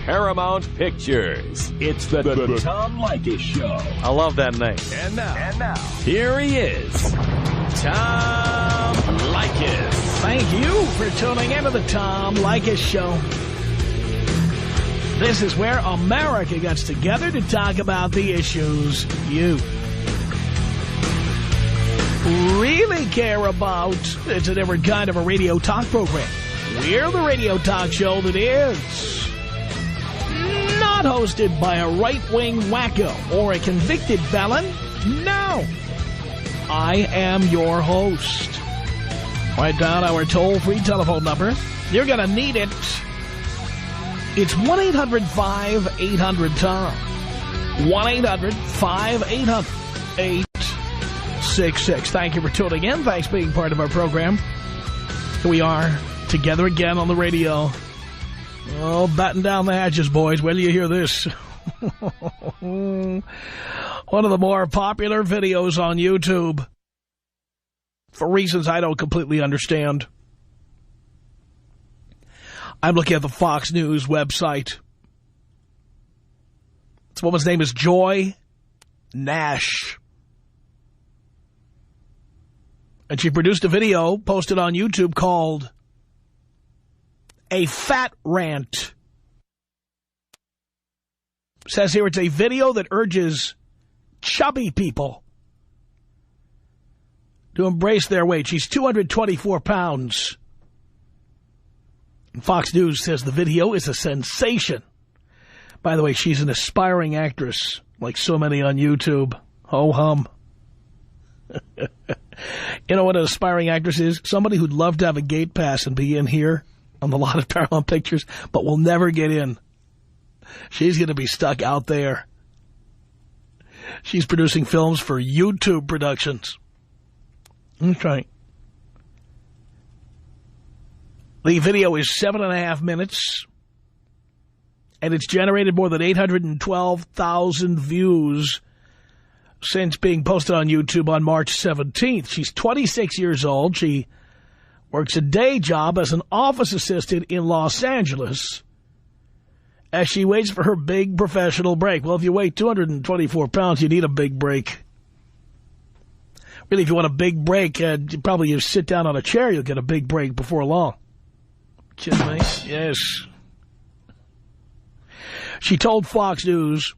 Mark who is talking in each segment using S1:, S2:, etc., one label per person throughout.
S1: Paramount Pictures. It's the Tom Leykis Show.
S2: I love that name.
S1: And now, here he is, Tom Leykis.
S3: Thank you for tuning into the Tom Leykis Show. This is where America gets together to talk about the issues you really care about. It's a different kind of a radio talk program. We're the radio talk show that is not hosted by a right-wing wacko or a convicted felon. No. I am your host. Write down our toll-free telephone number. You're going to need it. It's 1-800-5800-TOM. 1-800-5800-866. Thank you for tuning in. Thanks for being part of our program. Here we are together again on the radio. Oh, batten down the hatches, boys. When do you hear this? One of the more popular videos on YouTube, for reasons I don't completely understand. I'm looking at the Fox News website. This woman's name is Joy Nash. And she produced a video posted on YouTube called A Fat Rant. It says here it's a video that urges chubby people to embrace their weight. She's 224 pounds. Fox News says the video is a sensation. By the way, she's an aspiring actress, like so many on YouTube. Ho-hum. You know what an aspiring actress is? Somebody who'd love to have a gate pass and be in here on the lot of Paramount Pictures, but will never get in. She's going to be stuck out there. She's producing films for YouTube Productions. That's right. The video is 7.5 minutes, and it's generated more than 812,000 views since being posted on YouTube on March 17th. She's 26 years old. She works a day job as an office assistant in Los Angeles as she waits for her big professional break. Well, if you weigh 224 pounds, you need a big break. Really, if you want a big break, probably you sit down on a chair, you'll get a big break before long. Kidding me? Yes. She told Fox News,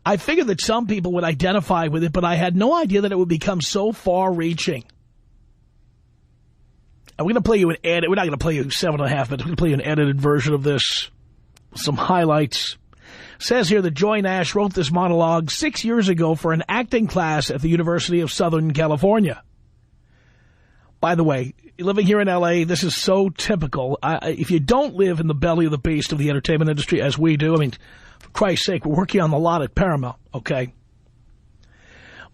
S3: I figured that some people would identify with it, but I had no idea that it would become so far-reaching. And we're going to play you an edit. We're not going to play you 7.5 minutes. We're going to play you an edited version of this. Some highlights. Says here that Joy Nash wrote this monologue 6 years ago for an acting class at the University of Southern California. By the way, living here in L.A., this is so typical. If you don't live in the belly of the beast of the entertainment industry, as we do, I mean, for Christ's sake, we're working on the lot at Paramount, okay?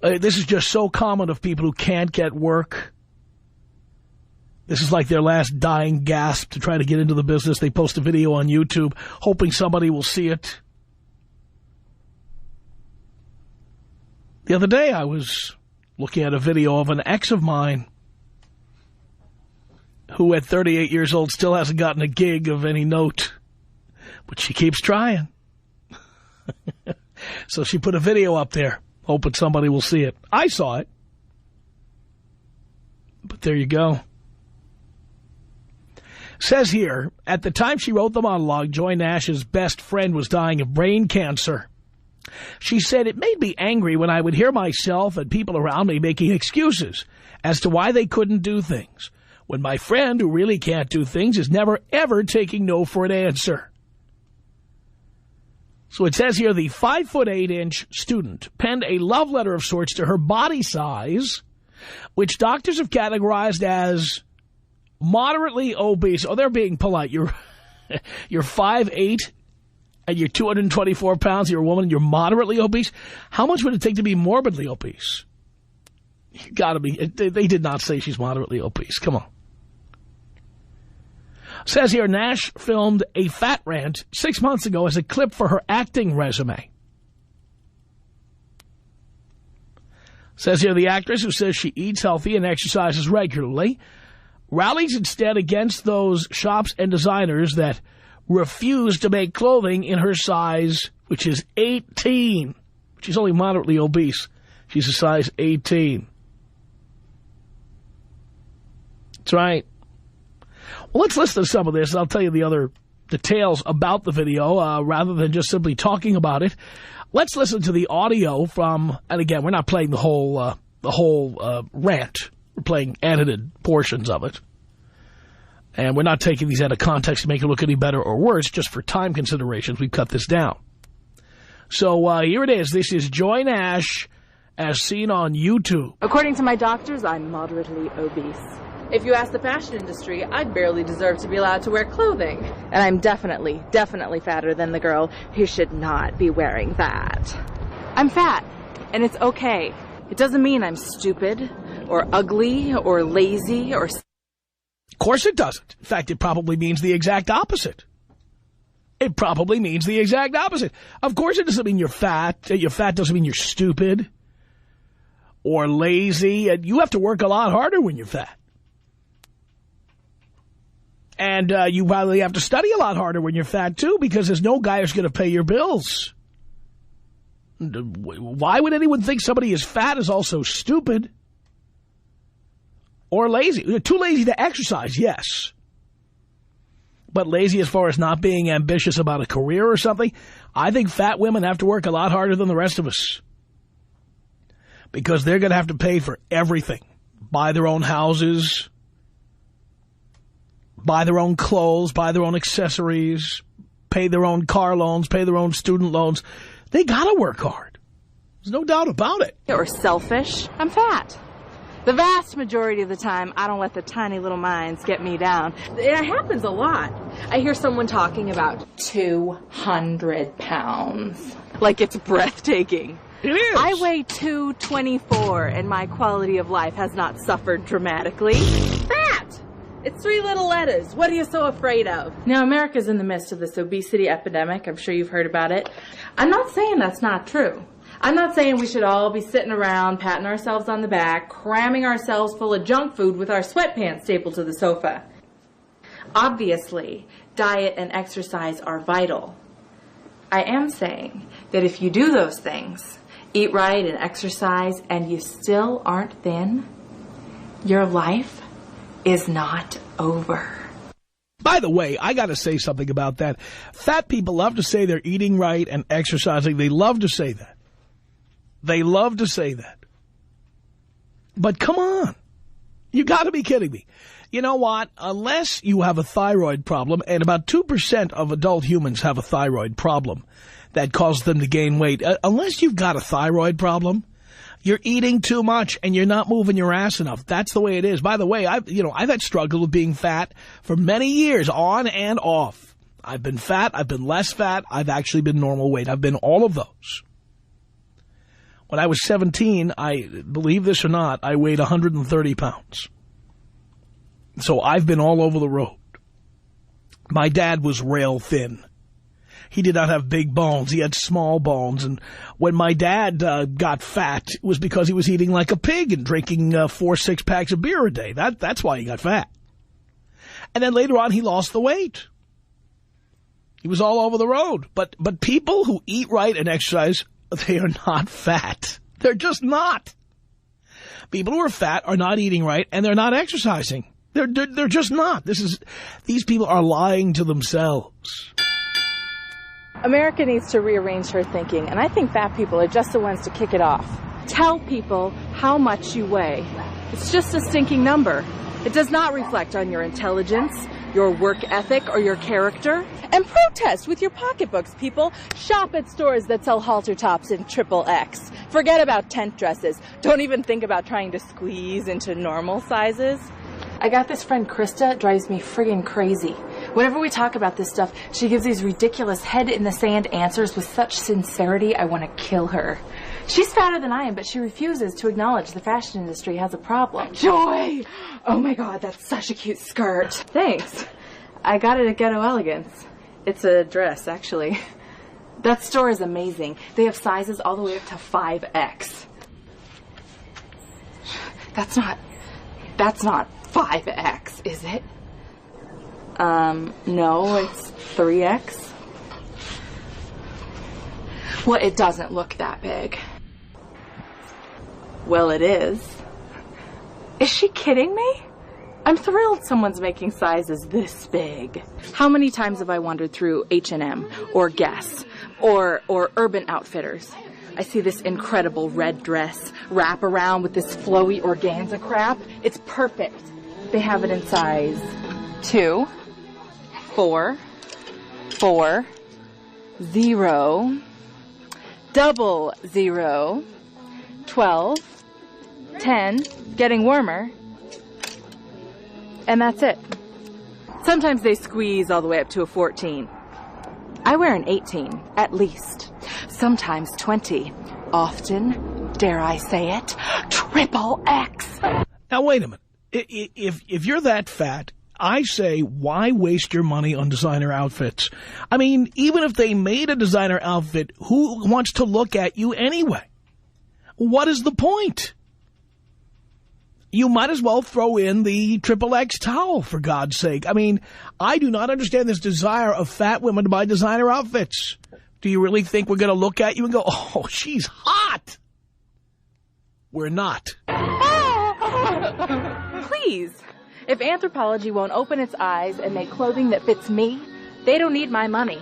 S3: This is just so common of people who can't get work. This is like their last dying gasp to try to get into the business. They post a video on YouTube, hoping somebody will see it. The other day, I was looking at a video of an ex of mine who at 38 years old still hasn't gotten a gig of any note, but she keeps trying. So she put a video up there, hoping somebody will see it. I saw it. But there you go. Says here, at the time she wrote the monologue, Joy Nash's best friend was dying of brain cancer. She said, it made me angry when I would hear myself and people around me making excuses as to why they couldn't do things, when my friend who really can't do things is never, ever taking no for an answer. So it says here, the 5'8" student penned a love letter of sorts to her body size, which doctors have categorized as moderately obese. Oh, they're being polite. You're 5'8", and you're 224 pounds, you're a woman, and you're moderately obese. How much would it take to be morbidly obese? You gotta be. They did not say she's moderately obese. Come on. Says here, Nash filmed A Fat Rant 6 months ago as a clip for her acting resume. Says here, the actress, who says she eats healthy and exercises regularly, rallies instead against those shops and designers that refused to make clothing in her size, which is 18. She's only moderately obese. She's a size 18. That's right. Well, let's listen to some of this, and I'll tell you the other details about the video, rather than just simply talking about it. Let's listen to the audio from, and again, we're not playing the whole rant. We're playing edited portions of it. And we're not taking these out of context to make it look any better or worse. Just for time considerations, we've cut this down. So here it is. This is Joy Nash as seen on YouTube.
S2: According to my doctors, I'm moderately obese. If you ask the fashion industry, I barely deserve to be allowed to wear clothing. And I'm definitely fatter than the girl who should not be wearing that. I'm fat, and it's okay. It doesn't mean I'm stupid, or ugly, or lazy, or...
S3: Of course it doesn't. In fact, it probably means the exact opposite. It probably means the exact opposite. Of course it doesn't mean you're fat. You're fat doesn't mean you're stupid or lazy. And you have to work a lot harder when you're fat. And you probably have to study a lot harder when you're fat, too, because there's no guy who's going to pay your bills. Why would anyone think somebody is fat is also stupid or lazy? You're too lazy to exercise, yes. But lazy as far as not being ambitious about a career or something, I think fat women have to work a lot harder than the rest of us. Because they're going to have to pay for everything. Buy their own houses, buy their own clothes, buy their own accessories, pay their own car loans, pay their own student loans. They got to work hard. There's no doubt about it.
S2: Or selfish. I'm fat. The vast majority of the time, I don't let the tiny little minds get me down. It happens a lot. I hear someone talking about 200 pounds. Like it's breathtaking.
S3: It is.
S2: I weigh 224, and my quality of life has not suffered dramatically. Fat! It's 3 little letters. What are you so afraid of? Now, America's in the midst of this obesity epidemic. I'm sure you've heard about it. I'm not saying that's not true. I'm not saying we should all be sitting around, patting ourselves on the back, cramming ourselves full of junk food with our sweatpants stapled to the sofa. Obviously, diet and exercise are vital. I am saying that if you do those things, eat right and exercise, and you still aren't thin, your life is not over.
S3: By the way, I got to say something about that. Fat people love to say they're eating right and exercising. They love to say that. They love to say that. But come on. You got to be kidding me. You know what? Unless you have a thyroid problem, and about 2% of adult humans have a thyroid problem that causes them to gain weight. Unless you've got a thyroid problem, you're eating too much and you're not moving your ass enough. That's the way it is. By the way, I've had struggled with being fat for many years, on and off. I've been fat. I've been less fat. I've actually been normal weight. I've been all of those. When I was 17, believe this or not, I weighed 130 pounds. So I've been all over the road. My dad was rail thin. He did not have big bones. He had small bones. And when my dad got fat, it was because he was eating like a pig and drinking 4 6-packs of beer a day. That's why he got fat. And then later on, he lost the weight. He was all over the road. But people who eat right and exercise, they are not fat. They're just not. People who are fat are not eating right, and they're not exercising. They're just not. These people are lying to themselves.
S2: America needs to rearrange her thinking, and I think fat people are just the ones to kick it off. Tell people how much you weigh. It's just a stinking number. It does not reflect on your intelligence, your work ethic, or your character. And protest with your pocketbooks, people. Shop at stores that sell halter tops in XXX. Forget about tent dresses. Don't even think about trying to squeeze into normal sizes. I got this friend, Krista. It drives me friggin' crazy. Whenever we talk about this stuff, she gives these ridiculous head-in-the-sand answers with such sincerity, I want to kill her. She's fatter than I am, but she refuses to acknowledge the fashion industry has a problem. Joy! Oh my God, that's such a cute skirt. Thanks. I got it at Ghetto Elegance. It's a dress, actually. That store is amazing. They have sizes all the way up to 5X. That's not 5X, is it? No, it's 3X. Well, it doesn't look that big. Well, it is. Is she kidding me? I'm thrilled someone's making sizes this big. How many times have I wandered through H&M or Guess or Urban Outfitters? I see this incredible red dress wrap around with this flowy organza crap. It's perfect. They have it in size 2, 4, 4, 0, 00, 12, 10, getting warmer, and that's it. Sometimes they squeeze all the way up to a 14. I wear an 18, at least. Sometimes 20. Often, dare I say it, triple X.
S3: Now, wait a minute. If you're that fat, I say, why waste your money on designer outfits? I mean, even if they made a designer outfit, who wants to look at you anyway? What is the point? You might as well throw in the triple X towel, for God's sake. I mean, I do not understand this desire of fat women to buy designer outfits. Do you really think we're going to look at you and go, oh, she's hot? We're not.
S2: Please. If Anthropologie won't open its eyes and make clothing that fits me, they don't need my money.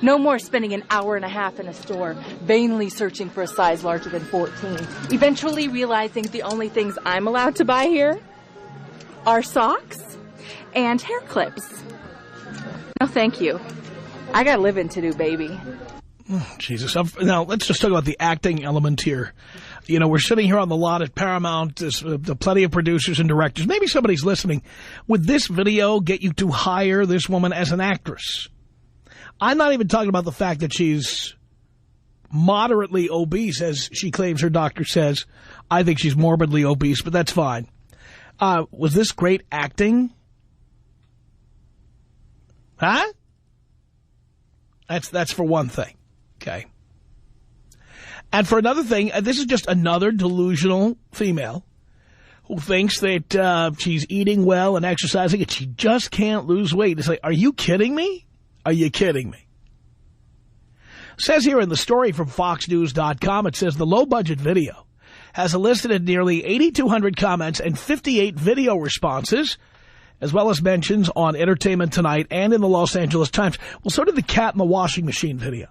S2: No more spending an hour and a half in a store, vainly searching for a size larger than 14. Eventually realizing the only things I'm allowed to buy here are socks and hair clips. No, thank you. I got living to do, baby.
S3: Oh, Jesus. Now, let's just talk about the acting element here. You know, we're sitting here on the lot at Paramount. There's plenty of producers and directors. Maybe somebody's listening. Would this video get you to hire this woman as an actress? I'm not even talking about the fact that she's moderately obese, as she claims her doctor says. I think she's morbidly obese, but that's fine. Was this great acting? Huh? That's for one thing. Okay. And for another thing, this is just another delusional female who thinks that she's eating well and exercising and she just can't lose weight. It's like, are you kidding me? Are you kidding me? It says here in the story from FoxNews.com, it says the low-budget video has elicited nearly 8,200 comments and 58 video responses, as well as mentions on Entertainment Tonight and in the Los Angeles Times. Well, so did the cat in the washing machine video.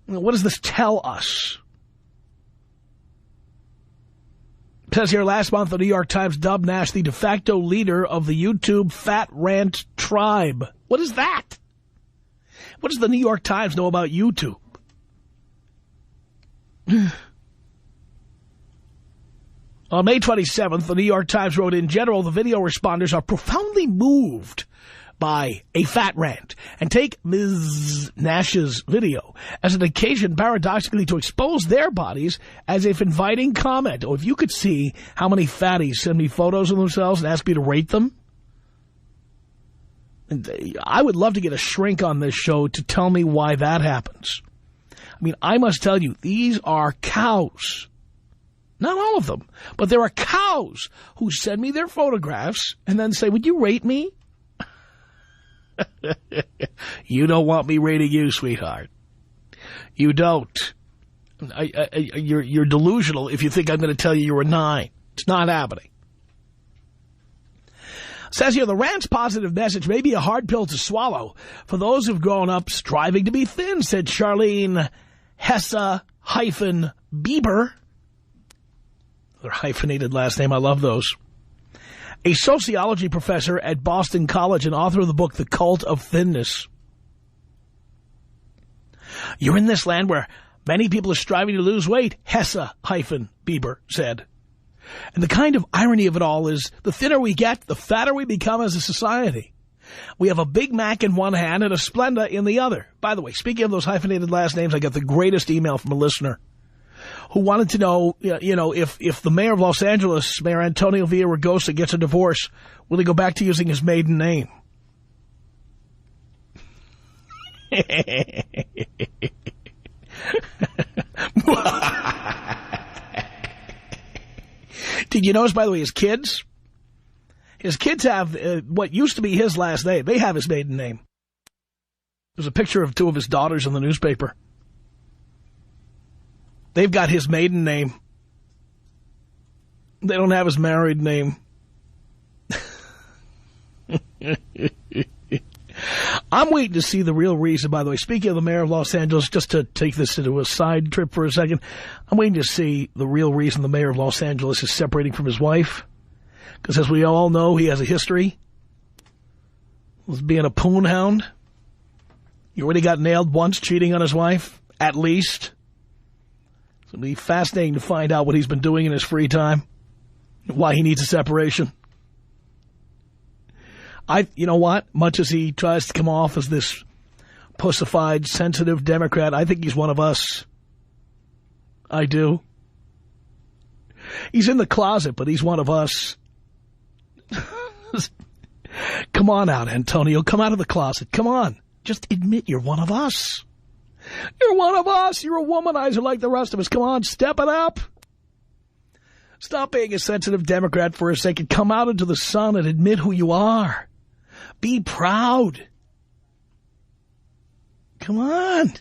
S3: What does this tell us? It says here, last month, the New York Times dubbed Nash the de facto leader of the YouTube Fat Rant tribe. What is that? What does the New York Times know about YouTube? On May 27th, the New York Times wrote, in general, the video responders are profoundly moved by a fat rant and take Ms. Nash's video as an occasion, paradoxically, to expose their bodies as if inviting comment. Oh, if you could see how many fatties send me photos of themselves and ask me to rate them. I would love to get a shrink on this show to tell me why that happens. I mean, I must tell you, these are cows. Not all of them, but there are cows who send me their photographs and then say, would you rate me? You don't want me rating you, sweetheart. You don't. You're delusional if you think I'm going to tell you you're a 9. It's not happening. Says here, the rant's positive message may be a hard pill to swallow for those who've grown up striving to be thin, said Charlene Hessa-Bieber. Their hyphenated last name, I love those. A sociology professor at Boston College and author of the book The Cult of Thinness. You're in this land where many people are striving to lose weight, Hessa-Bieber said. And the kind of irony of it all is the thinner we get, the fatter we become as a society. We have a Big Mac in one hand and a Splenda in the other. By the way, speaking of those hyphenated last names, I got the greatest email from a listener who wanted to know, you know, if the mayor of Los Angeles, Mayor Antonio Villaraigosa, gets a divorce, will he go back to using his maiden name? Did you notice, by the way, his kids His kids have what used to be his last name. They have his maiden name. There's a picture of two of his daughters in the newspaper. They've got his maiden name. They don't have his married name. I'm waiting to see the real reason, by the way. Speaking of the mayor of Los Angeles, just to take this into a side trip for a second, I'm waiting to see the real reason the mayor of Los Angeles is separating from his wife. Because as we all know, he has a history of being a poon hound. He already got nailed once cheating on his wife, at least. It's going to be fascinating to find out what he's been doing in his free time, why he needs a separation. You know what? Much as he tries to come off as this pussified, sensitive Democrat, I think he's one of us. I do. He's in the closet, but he's one of us. Come on out, Antonio. Come out of the closet. Come on. Just admit you're one of us. You're one of us. You're a womanizer like the rest of us. Come on, step it up. Stop being a sensitive Democrat for a second. Come out into the sun and admit who you are. Be proud. Come on.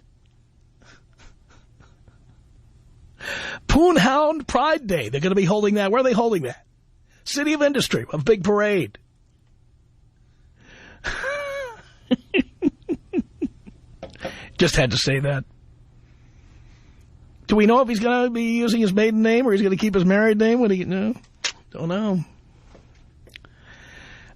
S3: Poonhound Pride Day. They're going to be holding that. Where are they holding that? City of Industry. A big parade. Just had to say that. Do we know if he's going to be using his maiden name or he's going to keep his married name? No, don't know.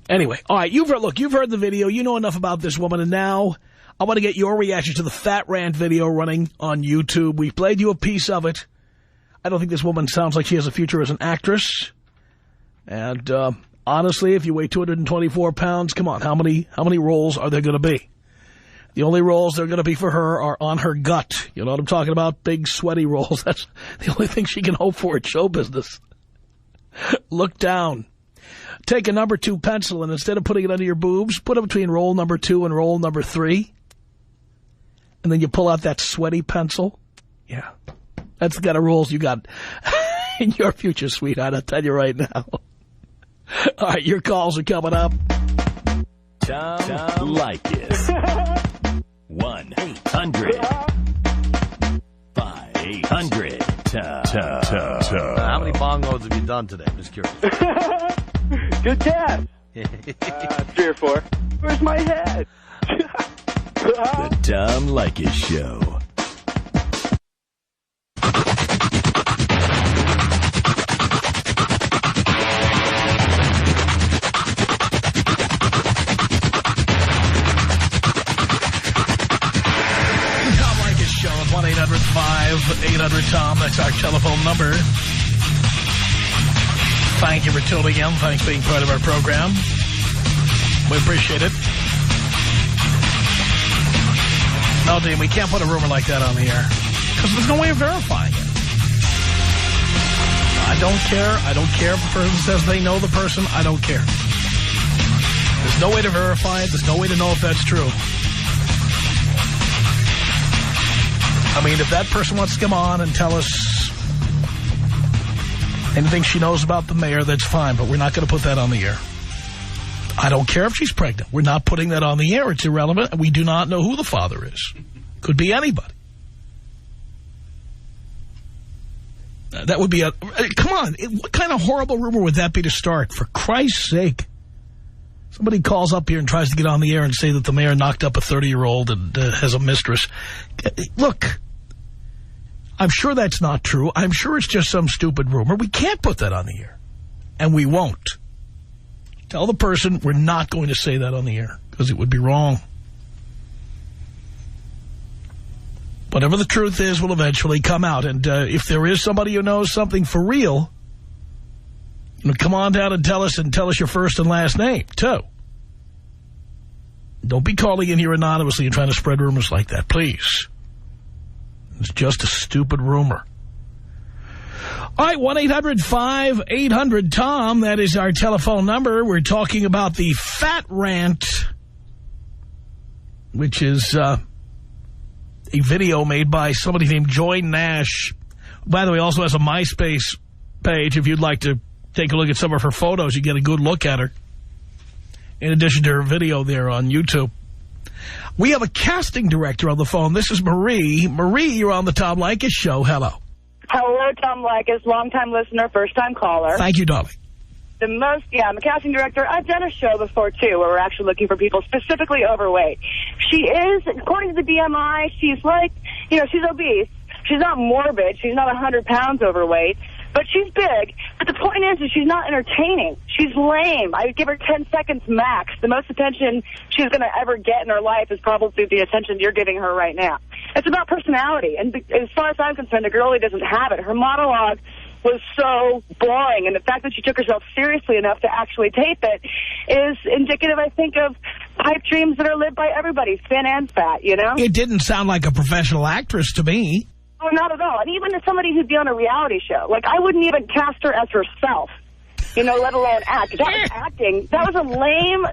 S3: Anyway, all right, you've heard the video. You know enough about this woman, and now I want to get your reaction to the Fat Rant video running on YouTube. We've played you a piece of it. I don't think this woman sounds like she has a future as an actress. And honestly, if you weigh 224 pounds, come on, how many roles are there going to be? The only roles they're going to be for her are on her gut. You know what I'm talking about? Big, sweaty roles. That's the only thing she can hope for in show business. Look down. Take a number 2 pencil, and instead of putting it under your boobs, put it between roll number 2 and roll number 3. And then you pull out that sweaty pencil. Yeah. That's the kind of rolls you got in your future, sweetheart. I'll tell you right now. All right, your calls are coming up.
S1: Tom Leykis. 1-800-5800-TOM.
S4: How many bong loads have you done today? I'm just curious.
S5: Good guess. 3 or 4. Where's my head?
S1: The Tom Leykis Show.
S3: Tom Leykis Show at 1-800-5800-TOM. That's our telephone number. Thank you for tuning in. Thanks for being part of our program. We appreciate it. No, Dean, we can't put a rumor like that on the air because there's no way of verifying it. I don't care. I don't care if the person says they know the person. I don't care. There's no way to verify it. There's no way to know if that's true. I mean, if that person wants to come on and tell us anything she knows about the mayor, that's fine, but we're not going to put that on the air. I don't care if she's pregnant. We're not putting that on the air. It's irrelevant. We do not know who the father is. Could be anybody. That would be a... Come on. What kind of horrible rumor would that be to start? For Christ's sake. Somebody calls up here and tries to get on the air and say that the mayor knocked up a 30-year-old and has a mistress. Look... I'm sure that's not true. I'm sure it's just some stupid rumor. We can't put that on the air. And we won't. Tell the person we're not going to say that on the air because it would be wrong. Whatever the truth is will eventually come out. And if there is somebody who knows something for real, come on down and tell us your first and last name, too. Don't be calling in here anonymously and trying to spread rumors like that, please. It's just a stupid rumor. All right, 1-800-5800-TOM. That is our telephone number. We're talking about the Fat Rant, which is a video made by somebody named Joy Nash. By the way, also has a MySpace page. If you'd like to take a look at some of her photos, you get a good look at her. in addition to her video there on YouTube. We have a casting director on the phone. This is Marie. Marie, you're on the Tom Leykis Show. Hello.
S6: Hello, Tom Leykis, long-time listener, first-time caller.
S3: Thank you, darling.
S6: I'm a casting director. I've done a show before, too, where we're actually looking for people specifically overweight. She is, according to the BMI, she's like, she's obese. She's not morbid. She's not 100 pounds overweight. But she's big. But the point is she's not entertaining. She's lame. I would give her 10 seconds max. The most attention she's going to ever get in her life is probably the attention you're giving her right now. It's about personality. And as far as I'm concerned, the girl really doesn't have it. Her monologue was so boring. And the fact that she took herself seriously enough to actually tape it is indicative, I think, of pipe dreams that are lived by everybody, thin and fat,
S3: It didn't sound like a professional actress to me.
S6: Oh, not at all. And even as somebody who'd be on a reality show, like, I wouldn't even cast her as herself, let alone act. That was acting. That was a lame,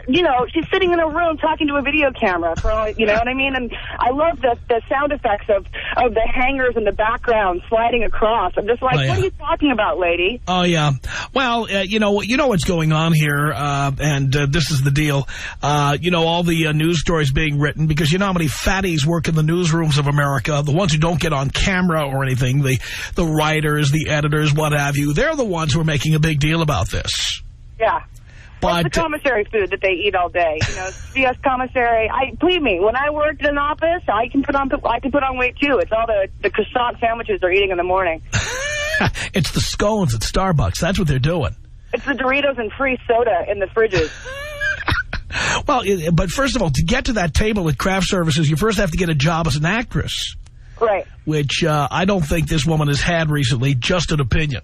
S6: she's sitting in a room talking to a video camera, you know what I mean? And I love the sound effects of the hangers in the background sliding across. I'm just like, What are you talking about, lady?
S3: Oh, yeah. Well, you know what's going on here, and this is the deal. All the news stories being written, because you know how many fatties work in the newsrooms of America, the ones who don't get on camera or anything, the writers, the editors, what have you, they're the ones who are making a big deal about this.
S6: Yeah.
S3: But
S6: what's the commissary food that they eat all day? CS commissary. Believe me, when I worked in an office, I can put on weight too. It's all the croissant sandwiches they're eating in the morning.
S3: It's the scones at Starbucks. That's what they're doing.
S6: It's the Doritos and free soda in the fridges.
S3: Well, but first of all, to get to that table at craft services, you first have to get a job as an actress.
S6: Right.
S3: Which I don't think this woman has had recently, just an opinion.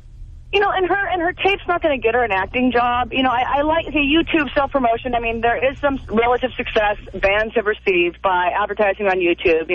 S6: And her tape's not going to get her an acting job. I like the YouTube self-promotion. I mean, there is some relative success bands have received by advertising on YouTube.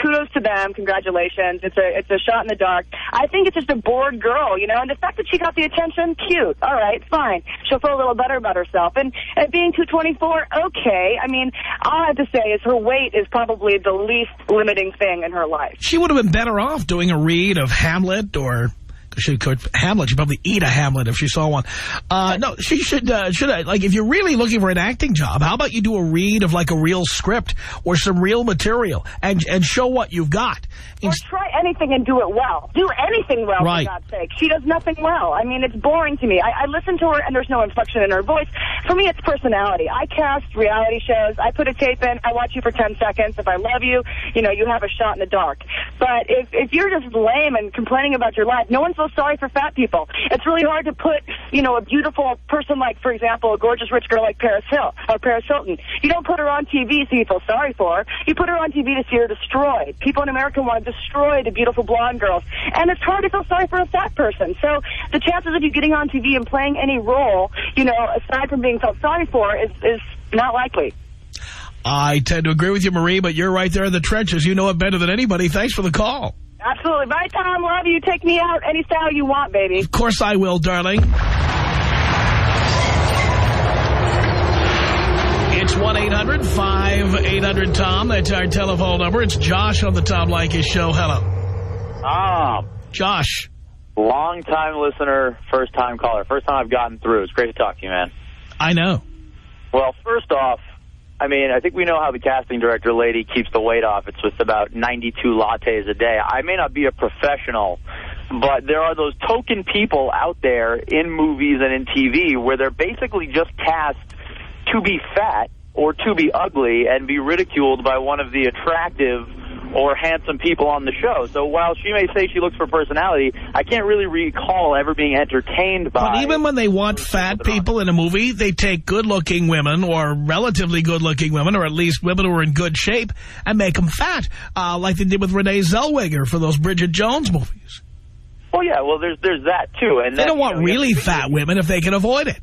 S6: Kudos to them. Congratulations. It's a shot in the dark. I think it's just a bored girl, and the fact that she got the attention, cute. All right, fine. She'll feel a little better about herself. And at being 224, okay. I mean, all I have to say is her weight is probably the least limiting thing in her life.
S3: She would have been better off doing a read of Hamlet or... She'd probably eat a Hamlet if she saw one. No, she should if you're really looking for an acting job, how about you do a read of like a real script or some real material and show what you've got.
S6: Or try anything and do it well. Do anything well,
S3: right.
S6: For God's sake. She does nothing well. I mean, it's boring to me. I listen to her and there's no inflection in her voice. For me, it's personality. I cast reality shows. I put a tape in. I watch you for 10 seconds. If I love you, you have a shot in the dark. But if you're just lame and complaining about your life, no one feels sorry for fat people. It's really hard to put, a beautiful person like, for example, a gorgeous rich girl like Paris Hilton. You don't put her on TV so you feel sorry for her. You put her on TV to see her destroyed. People in America want to destroy the beautiful blonde girls. And it's hard to feel sorry for a fat person. So the chances of you getting on TV and playing any role, aside from being felt sorry for, is not likely.
S3: I tend to agree with you, Marie, but you're right there in the trenches. You know it better than anybody. Thanks for the call.
S6: Absolutely. Bye, Tom. Love you. Take me out any style you want, baby.
S3: Of course I will, darling. It's 1-800-5800-TOM. That's our telephone number. It's Josh on the Tom Leykis Show. Hello. Josh.
S7: Long-time listener, first-time caller. First time I've gotten through. It's great to talk to you, man.
S3: I know.
S7: Well, first off, I think we know how the casting director lady keeps the weight off. It's just about 92 lattes a day. I may not be a professional, but there are those token people out there in movies and in TV where they're basically just cast to be fat or to be ugly and be ridiculed by one of the attractive or handsome people on the show. So while she may say she looks for personality, I can't really recall ever being entertained by...
S3: But even when they want fat people in a movie, they take good-looking women or relatively good-looking women, or at least women who are in good shape, and make them fat, like they did with Renee Zellweger for those Bridget Jones movies.
S7: Well, yeah, there's that, too. And
S3: they don't want really fat women if they can avoid it.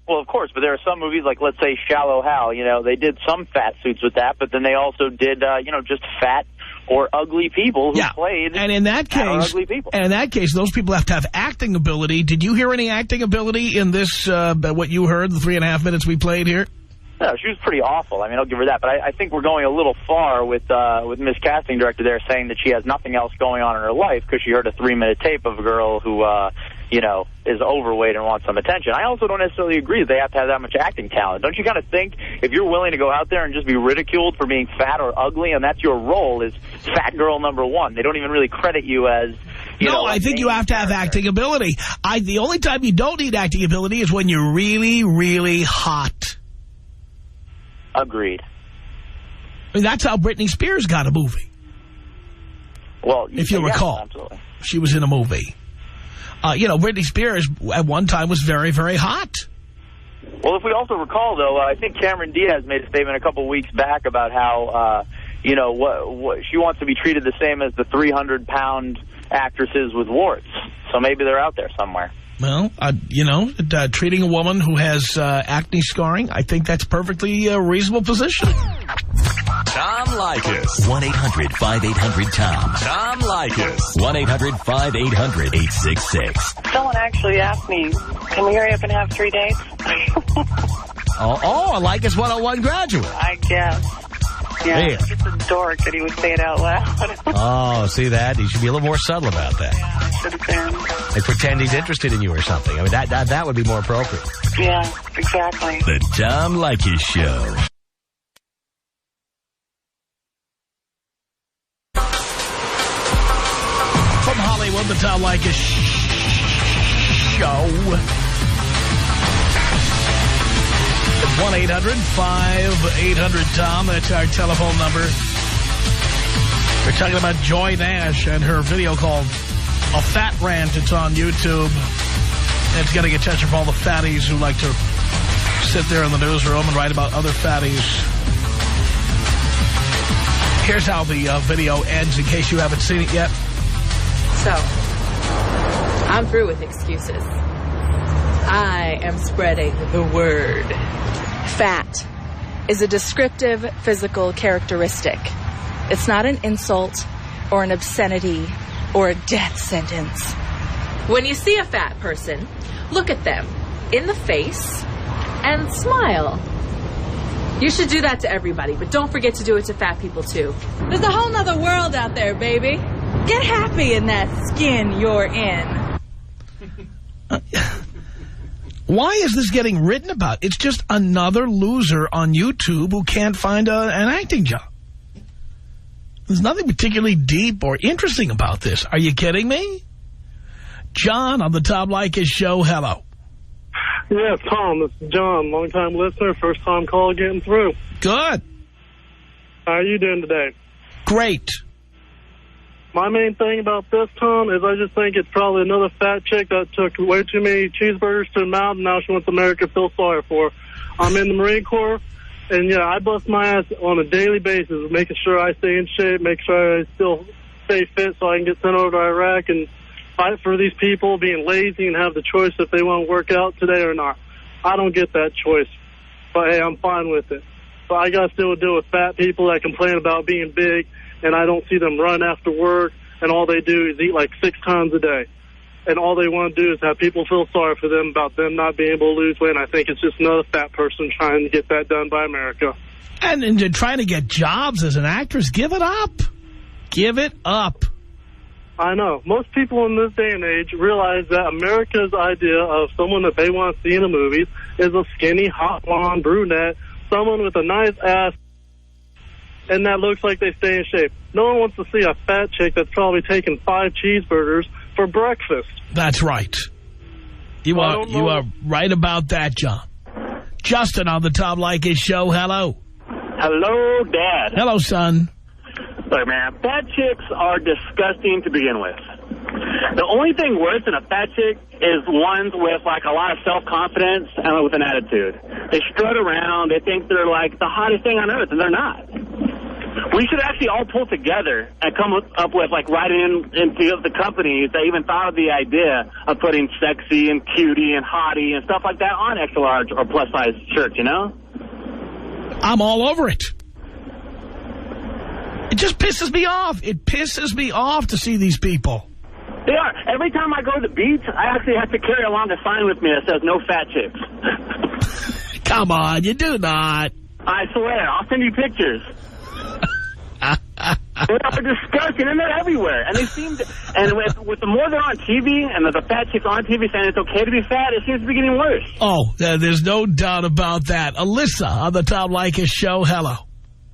S7: Well, of course, but there are some movies like, let's say, Shallow Hal. They did some fat suits with that, but then they also did, just fat or ugly people who played
S3: and in that case,
S7: ugly people.
S3: And in that case, those people have to have acting ability. Did you hear any acting ability in this, what you heard, the 3.5 minutes we played here?
S7: No, she was pretty awful. I'll give her that. But I think we're going a little far with Miss Casting Director there saying that she has nothing else going on in her life because she heard a 3-minute tape of a girl who is overweight and wants some attention. I also don't necessarily agree that they have to have that much acting talent. Don't you kind of think if you're willing to go out there and just be ridiculed for being fat or ugly, and that's your role, is fat girl number one? They don't even really credit you as,
S3: No, I think you have to have acting ability. The only time you don't need acting ability is when you're really, really hot.
S7: Agreed.
S3: I mean, that's how Britney Spears got a movie.
S7: Well,
S3: if you recall,
S7: absolutely.
S3: She was in a movie. Britney Spears at one time was very, very hot.
S7: Well, if we also recall, though, I think Cameron Diaz made a statement a couple weeks back about how, what she wants to be treated the same as the 300-pound actresses with warts. So maybe they're out there somewhere.
S3: Well, treating a woman who has acne scarring, I think that's perfectly reasonable position.
S1: Tom Leykis.
S8: 1-800-5800-TOM.
S1: Tom Leykis.
S8: 1-800-5800-866.
S6: Someone actually asked me, can we hurry up and have 3 dates?
S3: a Leykis 101 graduate.
S6: I guess. Yeah,
S3: There.
S6: it's a dork that he would say it out loud.
S4: Oh, see that? You should be a little more subtle about that.
S6: Yeah, I should have been.
S4: Like pretend he's interested in you or something. I mean, that would be more appropriate.
S6: Yeah, exactly.
S1: The Tom Leykis Show.
S3: From Hollywood, the Tom Leykis Show. 1-800-5800-TOM. That's our telephone number. We're talking about Joy Nash and her video called A Fat Rant. It's on YouTube. And it's getting attention from all the fatties who like to sit there in the newsroom and write about other fatties. Here's how the video ends, in case you haven't seen it yet.
S2: So, I'm through with excuses. I am spreading the word. Fat is a descriptive physical characteristic. It's not an insult or an obscenity or a death sentence. When you see a fat person, look at them in the face and smile. You should do that to everybody, but don't forget to do it to fat people too. There's a whole nother world out there, baby. Get happy in that skin you're in.
S3: Why is this getting written about? It's just another loser on YouTube who can't find an acting job. There's nothing particularly deep or interesting about this. Are you kidding me? John on the Tom Leykis Show. Hello.
S5: Yeah, Tom, this is John, long-time listener, first-time call getting through.
S3: Good.
S5: How are you doing today?
S3: Great.
S5: My main thing about this, Tom, is I just think it's probably another fat chick that took way too many cheeseburgers to the mouth, and now she wants America to feel sorry for her. I'm in the Marine Corps, and, yeah, I bust my ass on a daily basis, making sure I stay in shape, make sure I still stay fit so I can get sent over to Iraq and fight for these people being lazy and have the choice if they want to work out today or not. I don't get that choice, but, hey, I'm fine with it. But I got to still deal with fat people that complain about being big, and I don't see them run after work, and all they do is eat like 6 times a day. And all they want to do is have people feel sorry for them about them not being able to lose weight. And I think it's just another fat person trying to get that done by America.
S3: And trying to get jobs as an actress, give it up. Give it up.
S5: I know. Most people in this day and age realize that America's idea of someone that they want to see in the movies is a skinny, hot blonde brunette, someone with a nice ass, and that looks like they stay in shape. No one wants to see a fat chick that's probably taking 5 cheeseburgers for breakfast.
S3: That's right. You are right about that, John. Justin on the Tom Leykis Show. Hello.
S9: Hello, Dad.
S3: Hello, son.
S9: Look, man, fat chicks are disgusting to begin with. The only thing worse than a fat chick is ones with, like, a lot of self-confidence and with an attitude. They strut around. They think they're, like, the hottest thing on earth, and they're not. We should actually all pull together and come up with, like, writing into the companies that even thought of the idea of putting sexy and cutie and hottie and stuff like that on extra large or plus-size shirts, you know?
S3: I'm all over it. It just pisses me off. It pisses me off to see these people.
S9: They are. Every time I go to the beach, I actually have to carry along a sign with me that says no fat chicks.
S3: Come on, you do not.
S9: I swear. I'll send you pictures. They're disgusting, and they're everywhere. And they seem to, and with the more they're on TV, and the fat chicks on TV saying it's okay to be fat, it seems to be getting worse.
S3: Oh, there's no doubt about that. Alyssa on the Tom Leykis Show. Hello.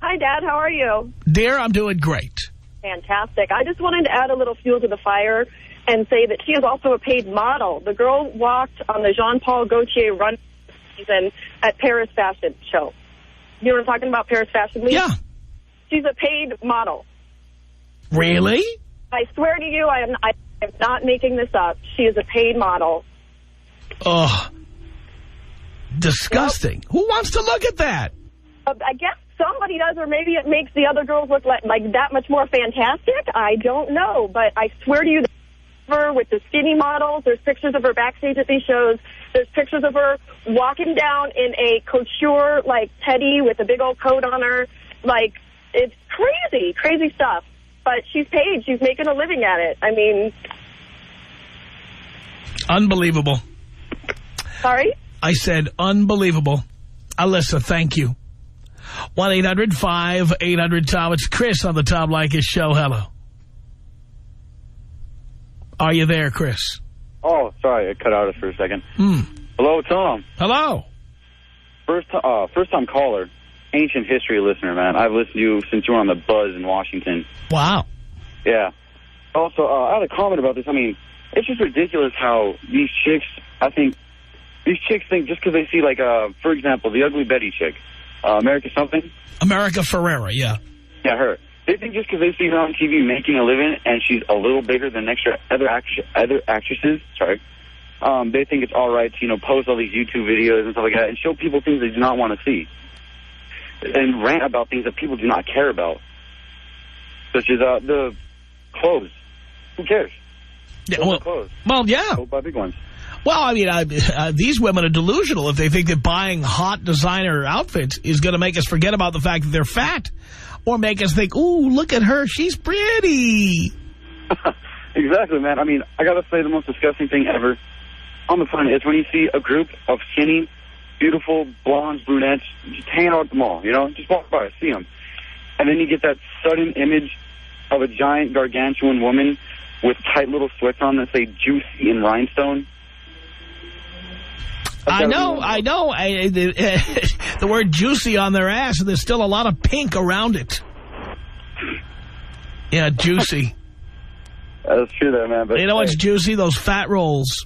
S10: Hi, Dad. How are you?
S3: Dear, I'm doing great.
S10: Fantastic. I just wanted to add a little fuel to the fire and say that she is also a paid model. The girl walked on the Jean-Paul Gaultier run season at Paris Fashion Show. You know what I'm talking about, Paris Fashion Week?
S3: Yeah.
S10: She's a paid model.
S3: Really?
S10: I swear to you, I am not making this up. She is a paid model.
S3: Oh, disgusting. Yep. Who wants to look at that?
S10: I guess somebody does, or maybe it makes the other girls look like that much more fantastic. I don't know, but I swear to you, with the skinny models, there's pictures of her backstage at these shows. There's pictures of her walking down in a couture, like, teddy with a big old coat on her. Like, it's crazy, crazy stuff. But she's paid. She's making a living at it. I mean...
S3: Unbelievable.
S10: Sorry?
S3: I said unbelievable. Alyssa, thank you. 1-800-5800-TOM. It's Chris on the Tom Leykis Show. Hello. Are you there, Chris?
S11: Oh, sorry. I cut out for a second. Hello, Tom.
S3: Hello.
S11: First-time caller. Ancient history listener, man. I've listened to you since you were on the Buzz in Washington.
S3: Wow.
S11: Yeah. Also, I had a comment about this. I mean, it's just ridiculous how these chicks think just because they see, like, for example, the Ugly Betty chick, America something?
S3: America Ferrera, yeah.
S11: Yeah, her. They think just because they see her on TV making a living and she's a little bigger than other actresses, they think it's all right to, post all these YouTube videos and stuff like that and show people things they do not want to see. And rant about things that people do not care about. Such as the clothes. Who cares?
S3: Yeah,
S11: clothes.
S3: Well, yeah.
S11: Go buy big ones.
S3: Well, I mean, these women are delusional if they think that buying hot designer outfits is going to make us forget about the fact that they're fat. Or make us think, ooh, look at her, she's pretty.
S11: Exactly, man. I mean, I got to say the most disgusting thing ever on the planet is when you see a group of skinny, beautiful, blondes, brunettes just hanging out at the mall, just walk by, see them. And then you get that sudden image of a giant, gargantuan woman with tight little sweats on that say juicy and rhinestone.
S3: I know. The word juicy on their ass, and there's still a lot of pink around it. Yeah, juicy.
S11: That's true there, man. But
S3: you know what's juicy? Those fat rolls.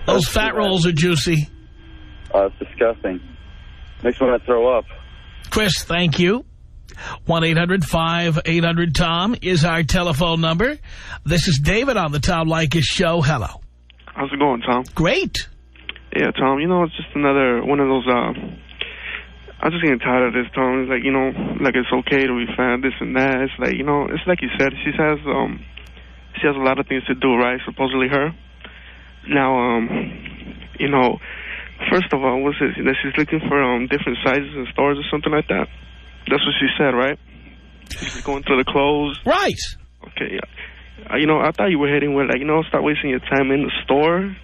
S3: Those fat rolls are juicy.
S11: It's disgusting. Makes me want to throw up.
S3: Chris, thank you. 1-800-5800-TOM is our telephone number. This is David on the Tom Leykis Show. Hello.
S12: How's it going, Tom?
S3: Great.
S12: Yeah, Tom, it's just another one of those, I'm just getting tired of this, Tom. It's like, like it's okay to be fat, this and that. It's like, it's like you said, she has a lot of things to do, right? Supposedly her. Now, first of all, what's this? That she's looking for different sizes in stores or something like that. That's what she said, right? She's going through the clothes.
S3: Right.
S12: Okay, yeah. I thought you were heading with, stop wasting your time in the store.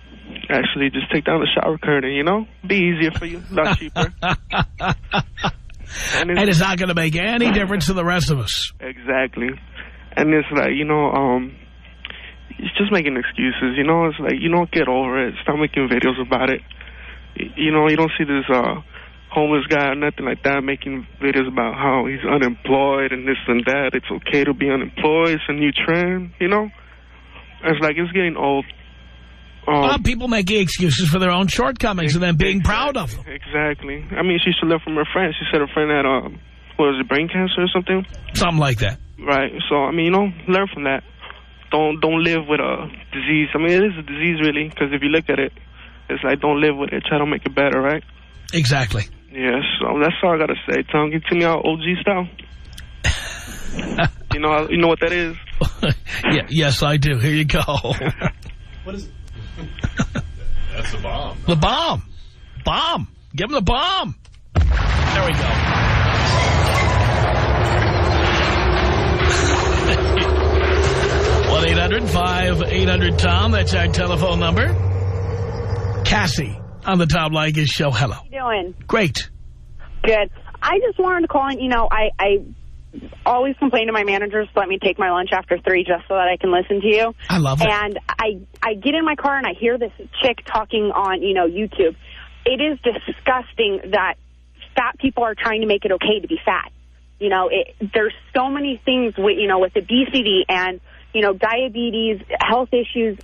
S12: Actually, just take down the shower curtain, Be easier for you, a lot cheaper.
S3: And it's not going to make any difference to the rest of us.
S12: Exactly. And it's like, it's just making excuses, It's like, get over it. Stop making videos about it. You don't see this homeless guy or nothing like that making videos about how he's unemployed and this and that. It's okay to be unemployed. It's a new trend, It's like it's getting old.
S3: People making excuses for their own shortcomings and then being proud of them.
S12: Exactly. I mean, she should learn from her friend. She said her friend had, brain cancer or something?
S3: Something like that.
S12: Right. So, I mean, learn from that. Don't live with a disease. I mean, it is a disease, really, because if you look at it, it's like don't live with it. Try to make it better, right?
S3: Exactly.
S12: Yeah, so that's all I got to say, Tom. Get to me out OG style. You know what that is?
S3: Yeah, yes, I do. Here you go.
S13: What is it? That's the bomb.
S3: The bomb. Bomb. Give him the bomb. There we go. $1-800-5800-TOM. That's our telephone number. Cassie on the Tom Leykis Show. Hello.
S10: How you doing?
S3: Great.
S10: Good. I just wanted to call in. I
S14: always complain to my managers to let me take my lunch after 3 just so that I can listen to you.
S3: I love it.
S14: And I get in my car and I hear this chick talking on, YouTube. It is disgusting that fat people are trying to make it okay to be fat. There's so many things with obesity and, diabetes, health issues,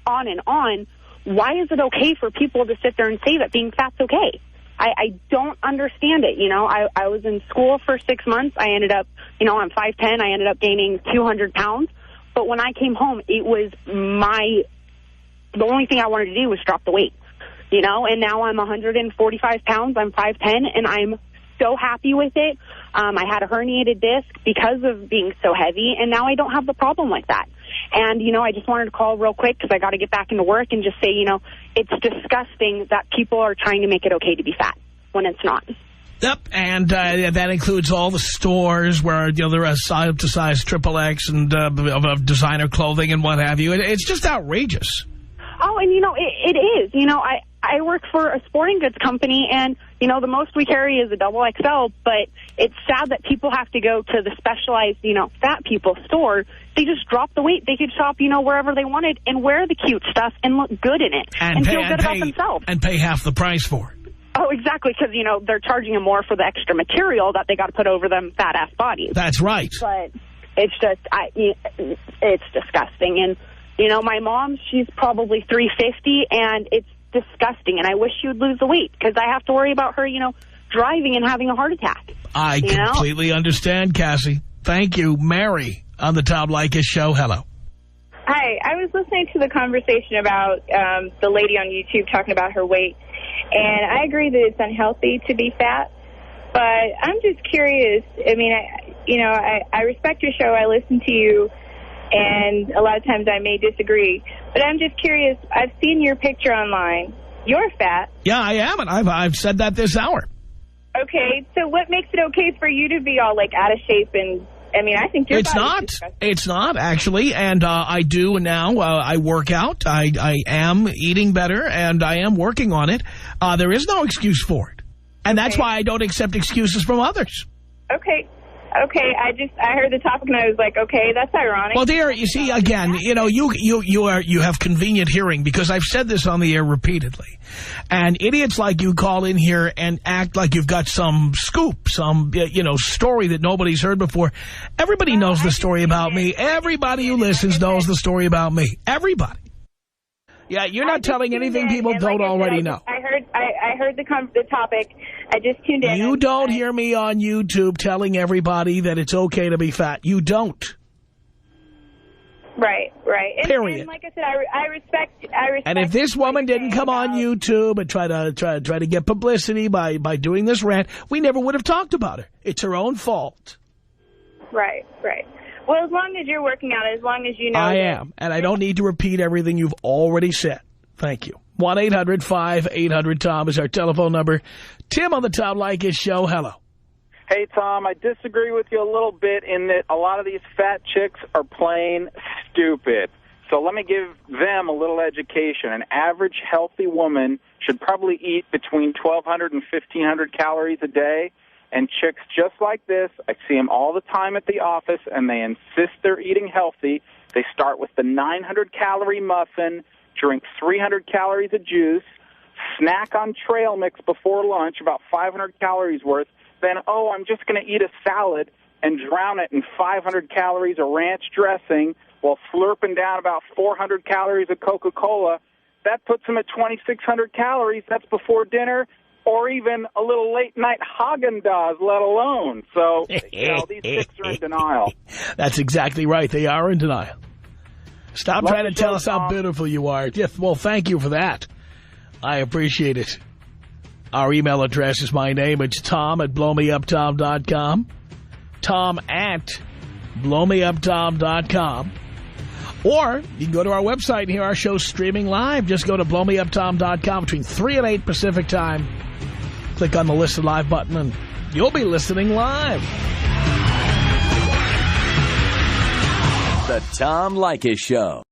S14: on and on. Why is it okay for people to sit there and say that being fat's okay? I don't understand it. I was in school for 6 months. I ended up, I'm 5'10". I ended up gaining 200 pounds. But when I came home, it was the only thing I wanted to do was drop the weight, and now I'm 145 pounds. I'm 5'10", and I'm so happy with it. I had a herniated disc because of being so heavy, and now I don't have the problem like that. And, I just wanted to call real quick because I got to get back into work and just say, it's disgusting that people are trying to make it okay to be fat when it's not.
S3: Yep, and that includes all the stores where, there are up to size XXX and of designer clothing and what have you. It's just outrageous.
S14: Oh, and, it is. I work for a sporting goods company, and, the most we carry is a XXL, but it's sad that people have to go to the specialized, fat people store. They just drop the weight. They could shop, wherever they wanted and wear the cute stuff and look good in it and feel good about themselves.
S3: And pay half the price for it.
S14: Oh, exactly, because, they're charging them more for the extra material that they got to put over them fat-ass bodies.
S3: That's right.
S14: But it's just, it's disgusting. And, my mom, she's probably 350, and it's disgusting, and I wish she would lose the weight because I have to worry about her, driving and having a heart attack.
S3: I completely understand, Cassie. Thank you. Mary on the Tom Leykis Show. Hello.
S15: Hi. I was listening to the conversation about the lady on YouTube talking about her weight, and I agree that it's unhealthy to be fat, but I'm just curious. I mean, I respect your show. I listen to you, and a lot of times I may disagree, but I'm just curious. I've seen your picture online. You're fat.
S3: Yeah, I am, and I've said that this hour.
S15: Okay, so what makes it okay for you to be all, out of shape? And, I think you're
S3: It's not, actually, and I do now. I work out. I am eating better, and I am working on it. There is no excuse for it, and that's why I don't accept excuses from others.
S15: Okay. Okay, I heard the topic and I was like, okay, that's ironic.
S3: Well, dear, you see, again, you have convenient hearing because I've said this on the air repeatedly. And idiots like you call in here and act like you've got some scoop, some, story that nobody's heard before. Everybody knows the story about me. Everybody who listens knows the story about me. Everybody. Yeah, you're not telling anything people don't already know.
S15: I heard the topic. I just tuned in.
S3: You don't hear me on YouTube telling everybody that it's okay to be fat. You don't.
S15: Right.
S3: Period.
S15: And like I said, I respect.
S3: And if this woman didn't come on YouTube and try to get publicity by doing this rant, we never would have talked about her. It's her own fault.
S15: Right. Well, as long as you're working out, as long as you know.
S3: I am, and I don't need to repeat everything you've already said. Thank you. 1-800-5800-TOM is our telephone number. Tim on the Tom Leykis Show. Hello.
S16: Hey, Tom, I disagree with you a little bit in that a lot of these fat chicks are plain stupid. So let me give them a little education. An average healthy woman should probably eat between 1,200 and 1,500 calories a day. And chicks just like this, I see them all the time at the office, and they insist they're eating healthy. They start with the 900-calorie muffin, drink 300 calories of juice, snack on trail mix before lunch, about 500 calories worth. Then, I'm just going to eat a salad and drown it in 500 calories of ranch dressing while slurping down about 400 calories of Coca-Cola. That puts them at 2,600 calories. That's before dinner. Or even a little late-night Haagen-Dazs, let alone. So, these chicks are in denial.
S3: That's exactly right. They are in denial. Stop trying to tell us how beautiful you are. Yes, well, thank you for that. I appreciate it. Our email address is my name. It's Tom@blowmeuptom.com. Tom@blowmeuptom.com. Or you can go to our website and hear our show streaming live. Just go to blowmeuptom.com between 3 and 8 Pacific time. Click on the Listen Live button and you'll be listening live.
S1: The Tom Leykis Show.